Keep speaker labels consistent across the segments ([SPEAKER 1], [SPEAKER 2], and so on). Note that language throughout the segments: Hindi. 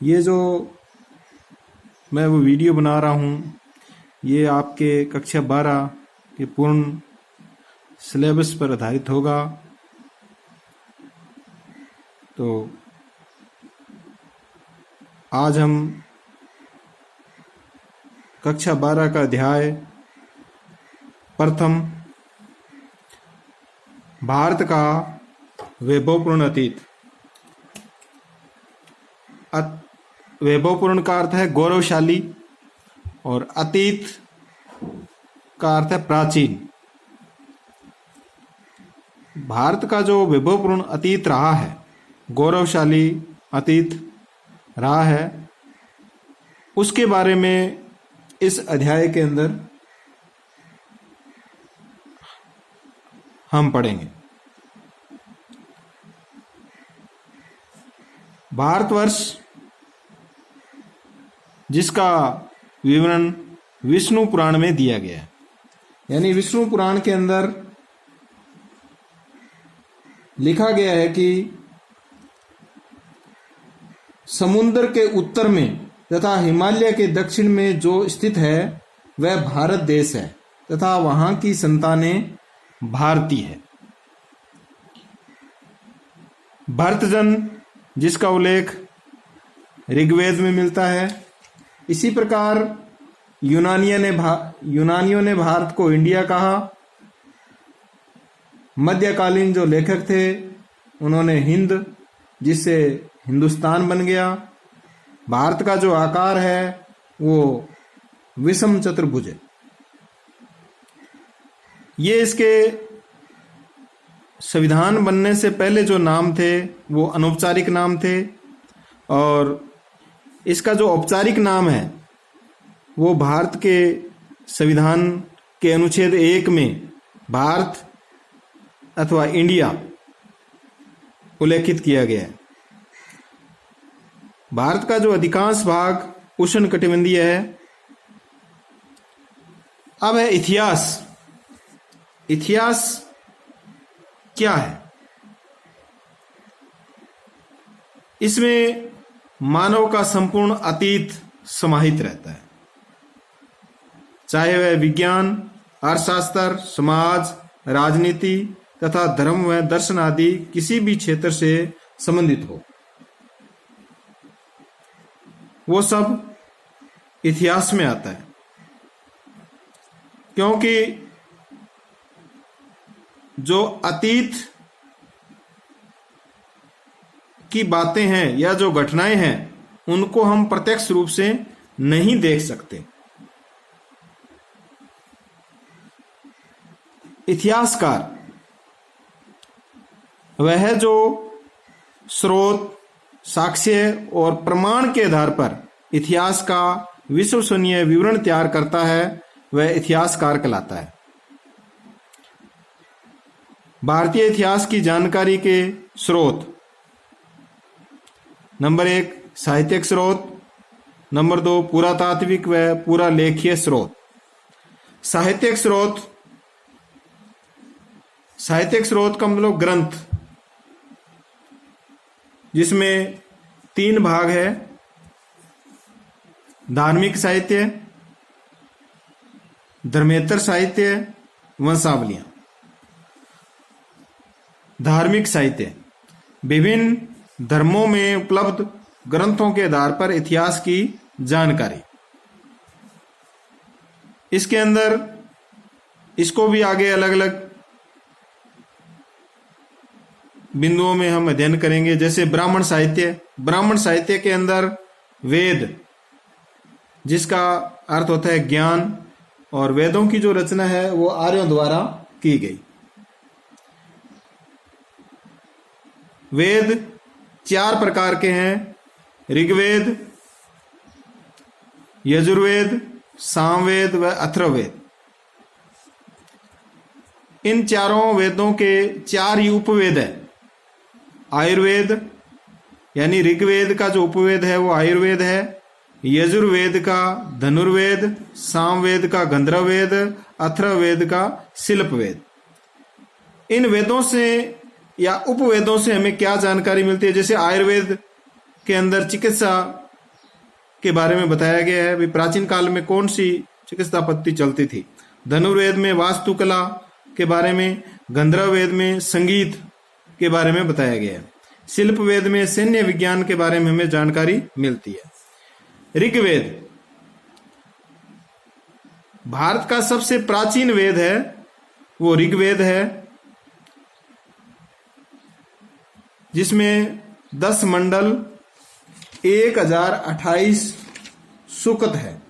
[SPEAKER 1] ये जो मैं वो वीडियो बना रहा हूँ, ये आपके कक्षा 12 के पूर्ण सिलेबस पर आधारित होगा। तो आज हम कक्षा 12 का अध्याय प्रथम, भारत का वैभवपूर्ण अतीत। वैभवपूर्ण का अर्थ है गौरवशाली और अतीत का अर्थ है प्राचीन। भारत का जो वैभवपूर्ण अतीत रहा है, गौरवशाली अतीत रहा है, उसके बारे में इस अध्याय के अंदर हम पढ़ेंगे। भारतवर्ष जिसका विवरण विष्णु पुराण में दिया गया है, यानी विष्णु पुराण के अंदर लिखा गया है कि समुद्र के उत्तर में तथा हिमालय के दक्षिण में जो स्थित है वह भारत देश है तथा वहां की संतानें भारतीय है। भरतजन जिसका उल्लेख ऋग्वेद में मिलता है। इसी प्रकार यूनानियों ने भारत को इंडिया कहा। मध्यकालीन जो लेखक थे उन्होंने हिंद, जिससे हिंदुस्तान बन गया। भारत का जो आकार है वो विषम चतुर्भुज है। ये इसके संविधान बनने से पहले जो नाम थे वो अनौपचारिक नाम थे, और इसका जो औपचारिक नाम है वो भारत के संविधान के अनुच्छेद 1 में भारत अथवा इंडिया उल्लेखित किया गया है। भारत का जो अधिकांश भाग उष्णकटिबंधीय है। अब है इतिहास। इतिहास क्या है? इसमें मानव का संपूर्ण अतीत समाहित रहता है, चाहे वह विज्ञान, अर्थशास्त्र, समाज, राजनीति तथा धर्म व दर्शन आदि किसी भी क्षेत्र से संबंधित हो, वो सब इतिहास में आता है। क्योंकि जो अतीत की बातें हैं या जो घटनाएं हैं उनको हम प्रत्यक्ष रूप से नहीं देख सकते। इतिहासकार वह जो स्रोत, साक्ष्य और प्रमाण के आधार पर इतिहास का विश्वसनीय विवरण तैयार करता है, वह इतिहासकार कहलाता है। भारतीय इतिहास की जानकारी के स्रोत: नंबर 1 साहित्यिक स्रोत, नंबर 2 पुरातात्विक व पुरालेखीय स्रोत। साहित्यिक स्रोत, साहित्यिक स्रोत का मतलब ग्रंथ, जिसमें 3 भाग है: धार्मिक साहित्य, धर्मेतर साहित्य, वंशावलियां। धार्मिक साहित्य विभिन्न धर्मों में उपलब्ध ग्रंथों के आधार पर इतिहास की जानकारी। इसके अंदर इसको भी आगे अलग अलग बिंदुओं में हम अध्ययन करेंगे। जैसे ब्राह्मण साहित्य। ब्राह्मण साहित्य के अंदर वेद, जिसका अर्थ होता है ज्ञान, और वेदों की जो रचना है वो आर्यों द्वारा की गई। वेद 4 प्रकार के हैं: ऋग्वेद, यजुर्वेद, सामवेद व अथर्ववेद। इन चारों वेदों के 4 ही उपवेद है। आयुर्वेद, यानी ऋग्वेद का जो उपवेद है वो आयुर्वेद है। यजुर्वेद का धनुर्वेद, सामवेद का गंधर्ववेद, अथर्ववेद का शिल्पवेद। इन वेदों से या उपवेदों से हमें क्या जानकारी मिलती है? जैसे आयुर्वेद के अंदर चिकित्सा के बारे में बताया गया है। भी प्राचीन काल में कौन सी चिकित्सा पद्धति चलती थी। धनुर्वेद में वास्तुकला के बारे में, गंधर्व वेद में संगीत के बारे में बताया गया है। शिल्प वेद में सैन्य विज्ञान के बारे में हमें जानकारी मिलती है। ऋग्वेद भारत का सबसे प्राचीन वेद है, वो ऋग्वेद है, जिसमें 10 मंडल 1028 सूक्त है।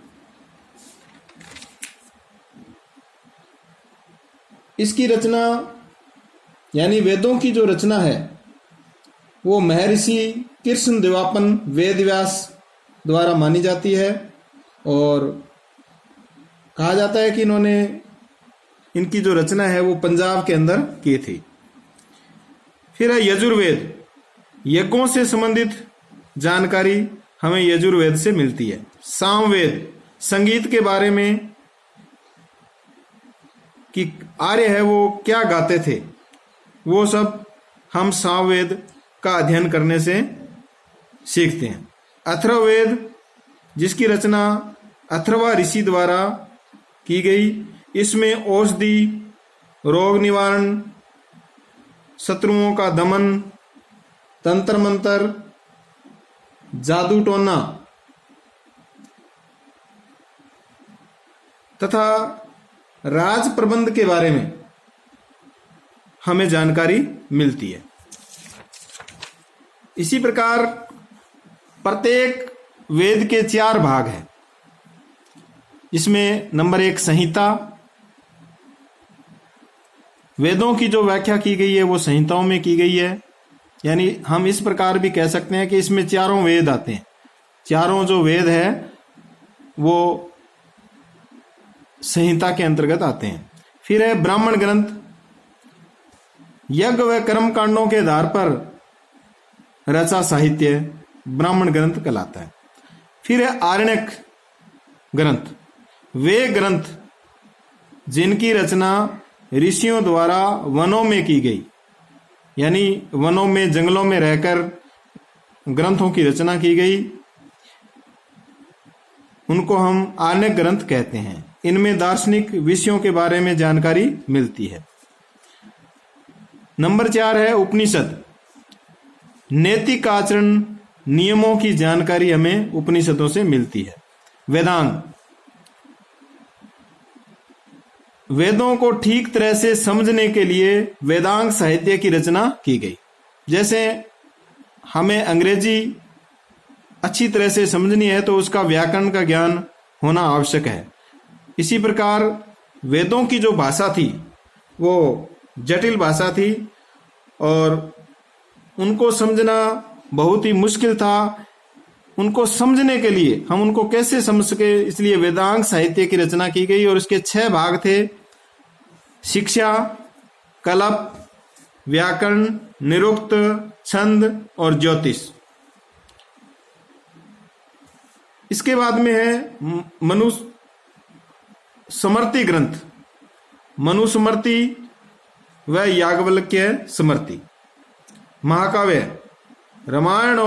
[SPEAKER 1] इसकी रचना यानी वेदों की जो रचना है वो महर्षि कृष्ण देवापन वेदव्यास द्वारा मानी जाती है और कहा जाता है कि इन्होंने इनकी जो रचना है वो पंजाब के अंदर की थी। फिर है यजुर्वेद। यज्ञों से संबंधित जानकारी हमें यजुर्वेद से मिलती है। सामवेद संगीत के बारे में कि आर्य है वो क्या गाते थे, वो सब हम सामवेद का अध्ययन करने से सीखते हैं। अथर्ववेद जिसकी रचना अथर्वा ऋषि द्वारा की गई, इसमें औषधि, रोग निवारण, शत्रुओं का दमन, तंत्र मंत्र, जादू टोना तथा राज प्रबंध के बारे में हमें जानकारी मिलती है। इसी प्रकार प्रत्येक वेद के 4 भाग हैं। इसमें नंबर 1 संहिता। वेदों की जो व्याख्या की गई है वो संहिताओं में की गई है। यानी हम इस प्रकार भी कह सकते हैं कि इसमें 4 वेद आते हैं। 4 जो वेद है वो संहिता के अंतर्गत आते हैं। फिर है ब्राह्मण ग्रंथ, यज्ञ व कर्म कांडों के आधार पर रचा साहित्य ब्राह्मण ग्रंथ कहलाता है। फिर है आरण्यक ग्रंथ, वे ग्रंथ जिनकी रचना ऋषियों द्वारा वनों में की गई, यानी वनों में जंगलों में रहकर ग्रंथों की रचना की गई, उनको हम आरण्यक ग्रंथ कहते हैं। इनमें दार्शनिक विषयों के बारे में जानकारी मिलती है। नंबर 4 है उपनिषद। नैतिक आचरण नियमों की जानकारी हमें उपनिषदों से मिलती है। वेदांग वेदों को ठीक तरह से समझने के लिए वेदांग साहित्य की रचना की गई। जैसे हमें अंग्रेजी अच्छी तरह से समझनी है तो उसका व्याकरण का ज्ञान होना आवश्यक है। इसी प्रकार वेदों की जो भाषा थी वो जटिल भाषा थी और उनको समझना बहुत ही मुश्किल था। उनको समझने के लिए हम उनको कैसे समझ सके, इसलिए वेदांग साहित्य की रचना की गई और इसके 6 भाग थे। शिक्षा, कल्प, व्याकरण, निरुक्त, छंद और ज्योतिष। इसके बाद में है मनुस्मृति ग्रंथ, मनुस्मृति व याज्ञवल्क्य स्मृति। महाकाव्य रामायण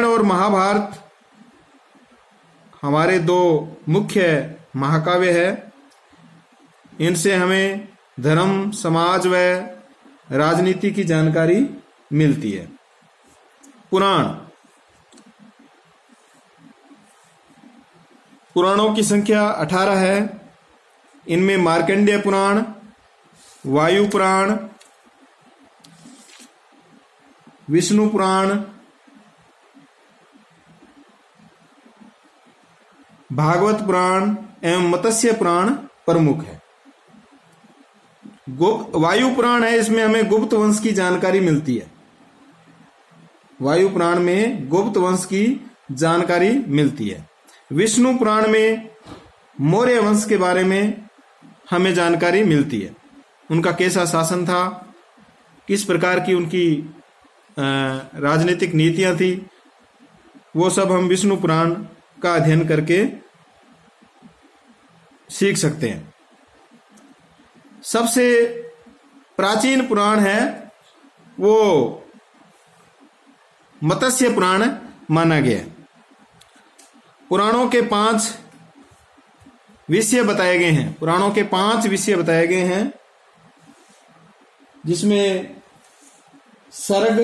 [SPEAKER 1] और महाभारत हमारे 2 मुख्य महाकाव्य है। इनसे हमें धर्म, समाज व राजनीति की जानकारी मिलती है। पुराणों की संख्या 18 है। इनमें मार्कंडेय पुराण, वायु पुराण, विष्णु पुराण, भागवत पुराण एवं मत्स्य पुराण प्रमुख है। वायु पुराण है, इसमें हमें गुप्त वंश की जानकारी मिलती है। वायु पुराण में गुप्त वंश की जानकारी मिलती है। विष्णु पुराण में मौर्य वंश के बारे में हमें जानकारी मिलती है। उनका कैसा शासन था, किस प्रकार की उनकी राजनीतिक नीतियां थी, वो सब हम विष्णु पुराण का अध्ययन करके सीख सकते हैं। सबसे प्राचीन पुराण है वो मत्स्य पुराण, माना गया। पुराणों के 5 विषय बताए गए हैं। पुराणों के 5 विषय बताए गए हैं, जिसमें सर्ग,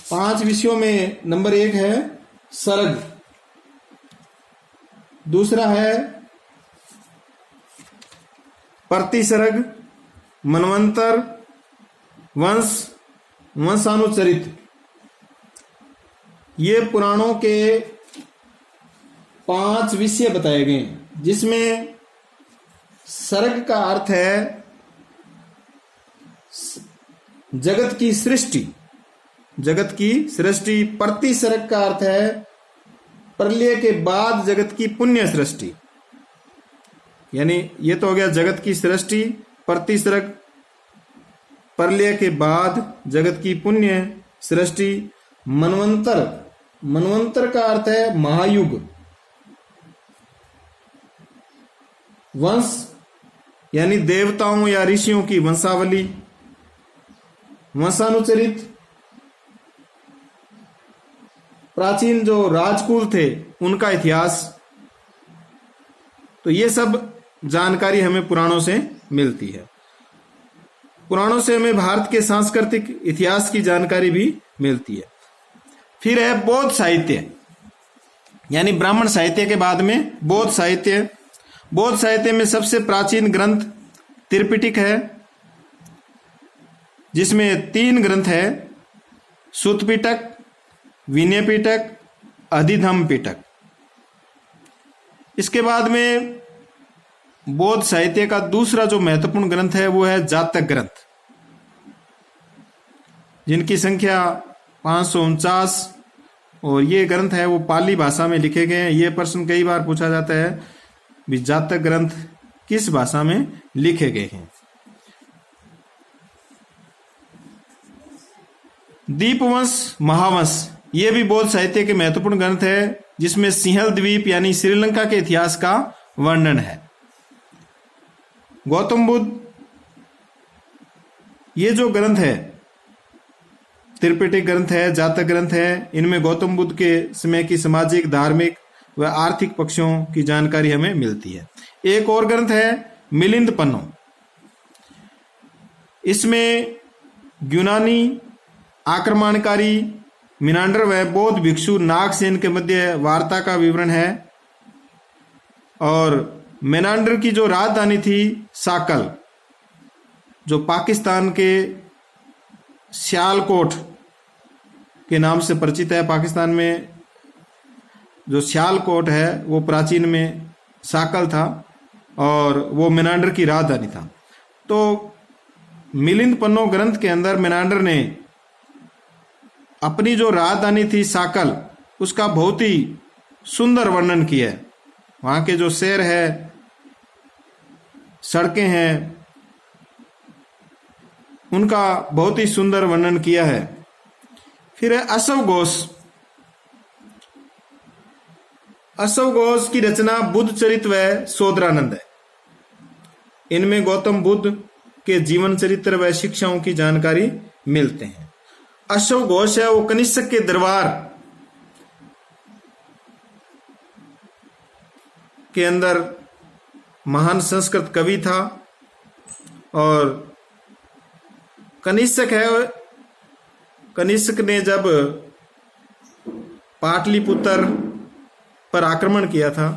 [SPEAKER 1] पांच विषयों में नंबर 1 है सर्ग, दूसरा है प्रतिसर्ग, मनवंतर, वंश, वंशानुचरित। ये पुराणों के 5 विषय बताए गए हैं, जिसमें सर्ग का अर्थ है जगत की सृष्टि, जगत की सृष्टि। प्रतिसर्ग का अर्थ है प्रलय के बाद जगत की पुण्य सृष्टि, यानी ये तो हो गया जगत की सृष्टि। प्रतिसर्ग प्रलय के बाद जगत की पुण्य सृष्टि। मनवंतर, मनवंतर का अर्थ है महायुग। वंश यानी देवताओं या ऋषियों की वंशावली। वंशानुचरित प्राचीन जो राजकुल थे उनका इतिहास। तो ये सब जानकारी हमें पुराणों से मिलती है। पुराणों से हमें भारत के सांस्कृतिक इतिहास की जानकारी भी मिलती है। फिर है बौद्ध साहित्य, यानी ब्राह्मण साहित्य के बाद में बौद्ध साहित्य। बौद्ध साहित्य में सबसे प्राचीन ग्रंथ त्रिपिटक है, जिसमें 3 ग्रंथ है, सुत्त पिटक, विनय पिटक, अधिधम्म पिटक। इसके बाद में बौद्ध साहित्य का दूसरा जो महत्वपूर्ण ग्रंथ है वो है जातक ग्रंथ, जिनकी संख्या 549, और ये ग्रंथ है वो पाली भाषा में लिखे गए हैं। ये प्रश्न कई बार पूछा जाता है भी जातक ग्रंथ किस भाषा में लिखे गए हैं। दीपवंश, महावंश, ये भी बौद्ध साहित्य के महत्वपूर्ण ग्रंथ है, जिसमें सिंहल द्वीप यानी श्रीलंका के इतिहास का वर्णन है। गौतम बुद्ध, ये जो ग्रंथ है त्रिपिटक ग्रंथ है, जातक ग्रंथ है, इनमें गौतम बुद्ध के समय की सामाजिक, धार्मिक व आर्थिक पक्षों की जानकारी हमें मिलती है। एक और ग्रंथ है मिलिंद पन्नो। इसमें यूनानी आक्रमणकारी मिनांडर व बौद्ध भिक्षु नागसेन के मध्य वार्ता का विवरण है। और मिनांडर की जो राजधानी थी साकल, जो पाकिस्तान के सियालकोट के नाम से परिचित है। पाकिस्तान में जो सियालकोट है वो प्राचीन में साकल था और वो मिनांडर की राजधानी था। तो मिलिंद पन्नो ग्रंथ के अंदर मिनांडर ने अपनी जो राजधानी थी साकल, उसका बहुत ही सुंदर वर्णन किया है। वहां के जो शहर है, सड़कें हैं, उनका बहुत ही सुंदर वर्णन किया है। फिर है अश्व घोष। अश्व घोष की रचना बुद्ध चरित्र व शोधरानंद है। इनमें गौतम बुद्ध के जीवन चरित्र व शिक्षाओं की जानकारी मिलते हैं। अश्व घोष है वो कनिष्क के दरबार के अंदर महान संस्कृत कवि था। और कनिष्क है, कनिष्क ने जब पाटलिपुत्र पर आक्रमण किया था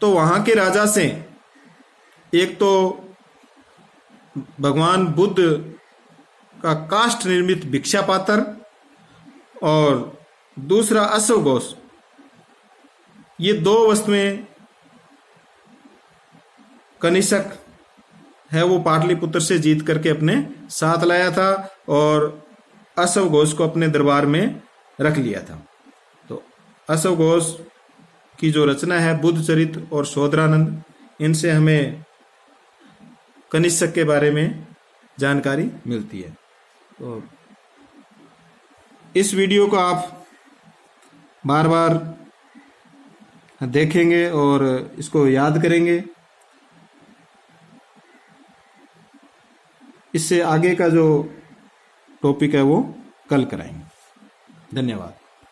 [SPEAKER 1] तो वहां के राजा से एक तो भगवान बुद्ध का काष्ठ निर्मित भिक्षा पात्र और दूसरा अश्व घोष, ये 2 वस्तुएं कनिष्क है वो पाटलिपुत्र से जीत करके अपने साथ लाया था और अश्व घोष को अपने दरबार में रख लिया था। तो अश्व घोष की जो रचना है बुद्ध चरित्र और शोधरानंद, इनसे हमें कनिष्क के बारे में जानकारी मिलती है। तो इस वीडियो को आप बार बार देखेंगे और इसको याद करेंगे। इससे आगे का जो टॉपिक है वो कल कराएंगे। धन्यवाद।